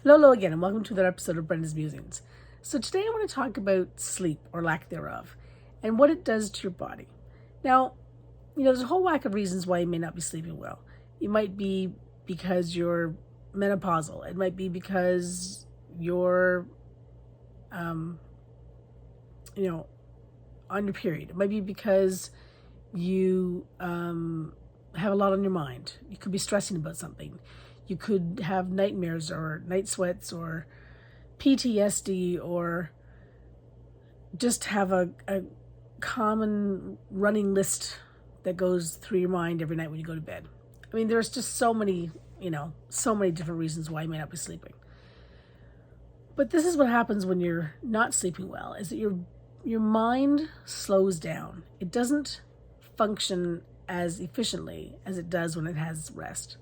Hello again, and welcome to another episode of Brenda's Musings. So today I want to talk about sleep, or lack thereof, and what it does to your body. Now, there's a whole whack of reasons why you may not be sleeping well. It might be because you're menopausal. It might be because you're, on your period. It might be because you have a lot on your mind. You could be stressing about something. You could have nightmares or night sweats or PTSD, or just have a common running list that goes through your mind every night when you go to bed. I mean, there's just so many different reasons why you may not be sleeping. But this is what happens when you're not sleeping well, is that your mind slows down. It doesn't function as efficiently as it does when it has rest.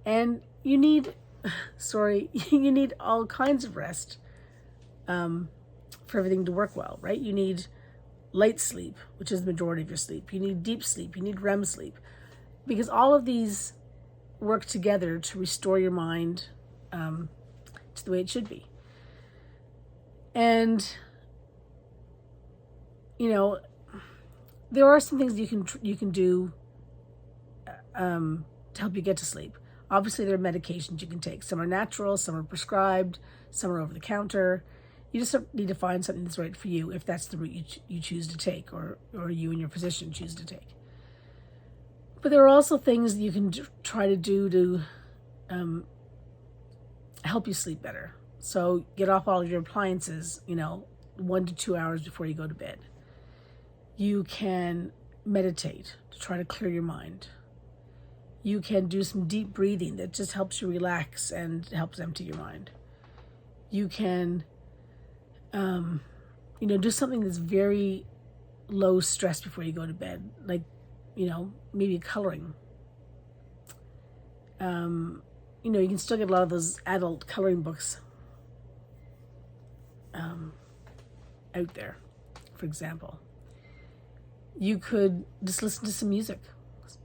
And you need all kinds of rest for everything to work well, right? You need light sleep, which is the majority of your sleep. You need deep sleep. You need REM sleep, because all of these work together to restore your mind to the way it should be. And there are some things you can do to help you get to sleep. Obviously, there are medications you can take. Some are natural, some are prescribed, some are over the counter. You just need to find something that's right for you, if that's the route you choose to take, or you and your physician choose to take. But there are also things that you can try to do to help you sleep better. So get off all of your appliances, 1 to 2 hours before you go to bed. You can meditate to try to clear your mind. You can do some deep breathing that just helps you relax and helps empty your mind. You can, do something that's very low stress before you go to bed, like, maybe coloring. You can still get a lot of those adult coloring books out there, for example. You could just listen to some music,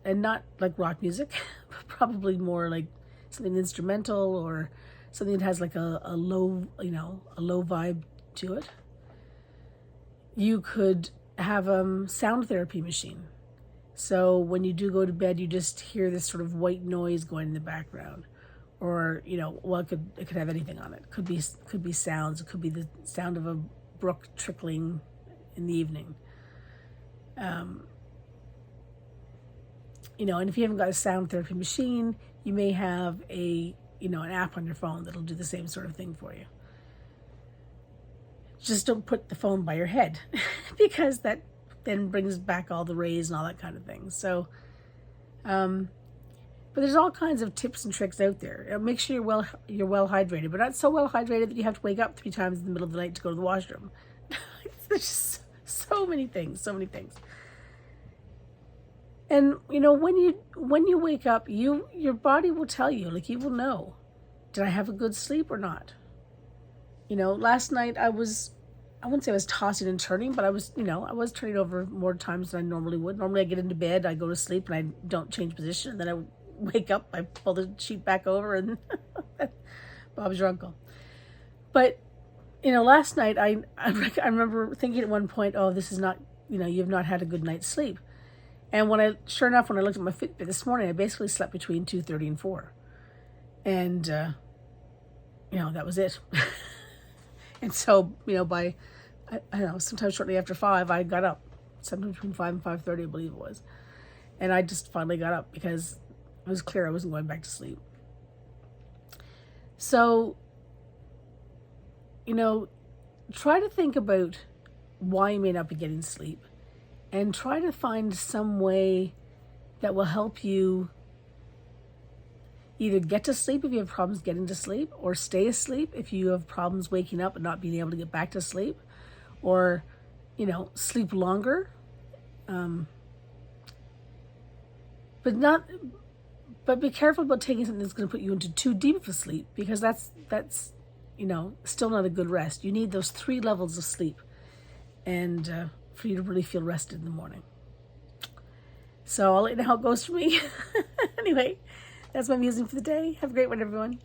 and not like rock music, but probably more like something instrumental, or something that has like a low vibe to it. You could have a sound therapy machine. So when you do go to bed, you just hear this sort of white noise going in the background, or it could have anything on it. Could be sounds. It could be the sound of a brook trickling in the evening. And if you haven't got a sound therapy machine, you may have an app on your phone that'll do the same sort of thing for you. Just don't put the phone by your head, because that then brings back all the rays and all that kind of thing. So, but there's all kinds of tips and tricks out there. Make sure you're well hydrated, but not so well hydrated that you have to wake up 3 times in the middle of the night to go to the washroom. There's just so many things. And when you wake up, your body will tell you, like, you will know, did I have a good sleep or not? Last night I wouldn't say I was tossing and turning, but I was turning over more times than I normally would. Normally I get into bed, I go to sleep, and I don't change position. And then I wake up, I pull the sheet back over, and Bob's your uncle. But last night I remember thinking at one point, oh, this is not, you've not had a good night's sleep. And sure enough, when I looked at my Fitbit this morning, I basically slept between 2:30 and 4. And, that was it. And so, by, I don't know, sometime shortly after 5, I got up. Sometime between 5 and 5:30, I believe it was. And I just finally got up because it was clear I wasn't going back to sleep. So, try to think about why you may not be getting sleep, and try to find some way that will help you either get to sleep if you have problems getting to sleep, or stay asleep if you have problems waking up and not being able to get back to sleep, or, sleep longer. But be careful about taking something that's going to put you into too deep of a sleep, because that's still not a good rest. You need those 3 levels of sleep, and for you to really feel rested in the morning. So I'll let you know how it goes for me. Anyway, that's my musing for the day. Have a great one, everyone.